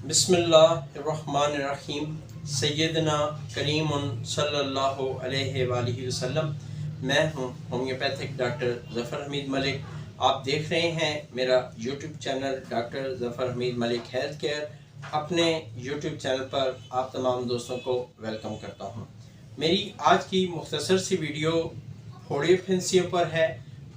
बिस्मिल्लाहिर्रहमानिर्रहीम। सैयदना करीम सल्लल्लाहु अलैहि वआलिहि वसल्लम। मैं हूँ होम्योपैथिक डॉक्टर ज़फ़र हमीद मलिक। आप देख रहे हैं मेरा YouTube channel doctor Zafar Hamid Malik health care. अपने यूट्यूब चैनल पर आप तमाम दोस्तों को वेलकम करता हूँ। मेरी आज की मुख्तसर सी वीडियो फोड़े फिंसियों पर है।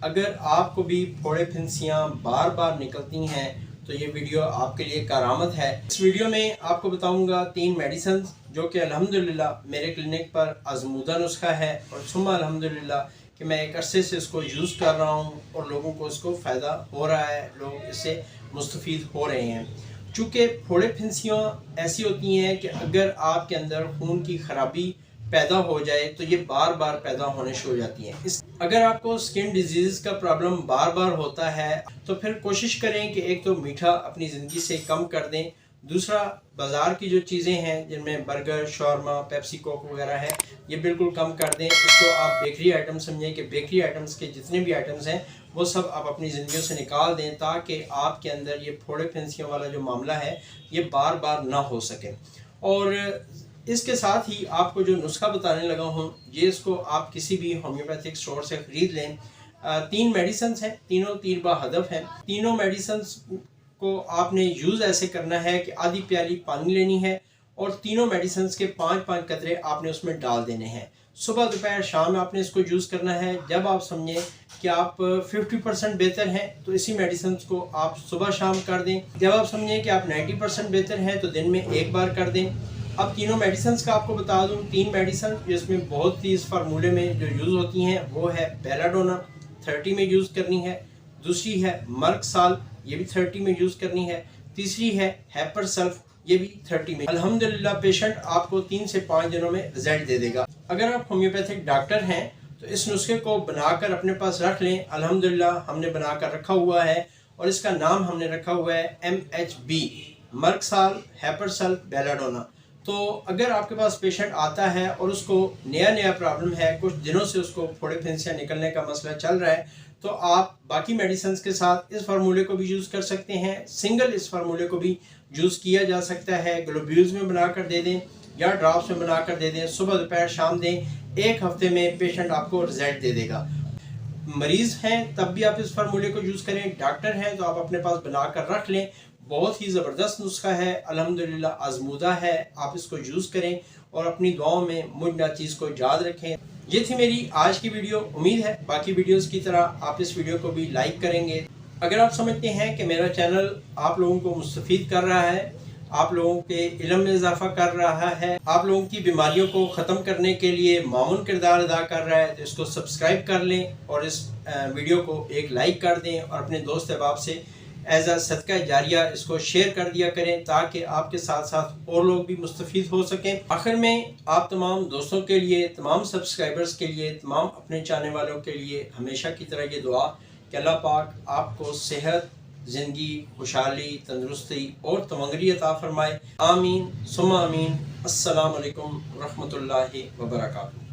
अगर आपको भी फोड़े फिंसियाँ बार बार निकलती हैं तो ये वीडियो आपके लिए कारामद है। इस वीडियो में आपको बताऊंगा 3 मेडिसिन जो कि अल्हम्दुलिल्लाह मेरे क्लिनिक पर आजमूदा नुस्खा है और सुम्मा अल्हम्दुलिल्लाह कि मैं एक अरसे से इसको यूज़ कर रहा हूँ और लोगों को इसको फ़ायदा हो रहा है, लोग इससे मुस्तफ़ीद हो रहे हैं। चूँकि फोड़े फिंसियाँ ऐसी होती हैं कि अगर आपके अंदर खून की ख़राबी पैदा हो जाए तो ये बार बार पैदा होने शुरू हो जाती हैं। अगर आपको स्किन डिजीज़ का प्रॉब्लम बार बार होता है तो फिर कोशिश करें कि एक तो मीठा अपनी ज़िंदगी से कम कर दें, दूसरा बाज़ार की जो चीज़ें हैं जिनमें बर्गर, शॉर्मा, पेप्सी कोक वगैरह है ये बिल्कुल कम कर दें। इसको आप बेकरी आइटम समझें कि बेकरी आइटम्स के जितने भी आइटम्स हैं वो सब आप अपनी ज़िंदगी से निकाल दें ताकि आपके अंदर ये फोड़े फिंसियों वाला जो मामला है ये बार बार ना हो सके। और इसके साथ ही आपको जो नुस्खा बताने लगा हूँ ये इसको आप किसी भी होम्योपैथिक स्टोर से ख़रीद लें। 3 मेडिसिन हैं, तीनों तीर बा हदफ हैं। तीनों मेडिसिन को आपने यूज़ ऐसे करना है कि आधी प्याली पानी लेनी है और तीनों मेडिसिन के 5-5 कतरे आपने उसमें डाल देने हैं। सुबह दोपहर शाम आपने इसको यूज़ करना है। जब आप समझें कि आप 50% बेहतर हैं तो इसी मेडिसिन को आप सुबह शाम कर दें। जब आप समझें कि आप 90% बेहतर हैं तो दिन में एक बार कर दें। अब तीनों मेडिसिन का आपको बता दूं, 3 मेडिसिन जिसमें बहुत ही इस फार्मूले में जो यूज़ होती हैं वो है बेलाडोना 30 में यूज़ करनी है, दूसरी है मर्क साल ये भी 30 में यूज़ करनी है, तीसरी है हैपर सल्फ ये भी 30 में। अल्हम्दुलिल्लाह पेशेंट आपको 3 से 5 दिनों में रिजल्ट दे देगा। अगर आप होम्योपैथिक डॉक्टर हैं तो इस नुस्खे को बनाकर अपने पास रख लें। अल्हम्दुलिल्लाह हमने बनाकर रखा हुआ है और इसका नाम हमने रखा हुआ है MHB, merc sol, हैपर sulph, belladonna. तो अगर आपके पास पेशेंट आता है और उसको नया प्रॉब्लम है, कुछ दिनों से उसको फोड़े फिंसियाँ निकलने का मसला चल रहा है, तो आप बाकी मेडिसिन के साथ इस फार्मूले को भी यूज़ कर सकते हैं। सिंगल इस फार्मूले को भी यूज़ किया जा सकता है। ग्लोब्यूल्स में बनाकर दे दें या ड्रॉप्स में बनाकर दे दें, सुबह दोपहर शाम दें। 1 हफ्ते में पेशेंट आपको रिजल्ट दे देगा। मरीज़ हैं तब भी आप इस फार्मूले को यूज़ करें, डॉक्टर हैं तो आप अपने पास बनाकर रख लें। बहुत ही ज़बरदस्त नुस्खा है, अल्हम्दुलिल्लाह आजमूदा है। आप इसको यूज़ करें और अपनी दुआओं में मुझ नाचीज़ को याद रखें। ये थी मेरी आज की वीडियो। उम्मीद है बाकी वीडियोस की तरह आप इस वीडियो को भी लाइक करेंगे। अगर आप समझते हैं कि मेरा चैनल आप लोगों को मुस्तफ़ीद कर रहा है, आप लोगों के इल्म में इजाफा कर रहा है, आप लोगों की बीमारियों को ख़त्म करने के लिए मामून किरदार अदा कर रहा है, तो इसको सब्सक्राइब कर लें और इस वीडियो को एक लाइक कर दें और अपने दोस्त अहबाब से एज आ सदका जारिया इसको शेयर कर दिया करें ताकि आपके साथ साथ और लोग भी मुस्तफ़ीद हो सकें। आखिर में आप तमाम दोस्तों के लिए, तमाम सब्सक्राइबर्स के लिए, तमाम अपने चाहने वालों के लिए हमेशा की तरह ये दुआ कि अल्लाह पाक आपको सेहत, ज़िंदगी, खुशहाली, तंदुरुस्ती और तमंगरी अता फरमाए। आमीन सुम्मा आमीन। अस्सलाम वालेकुम रहमतुल्लाहि व बरकातुहू।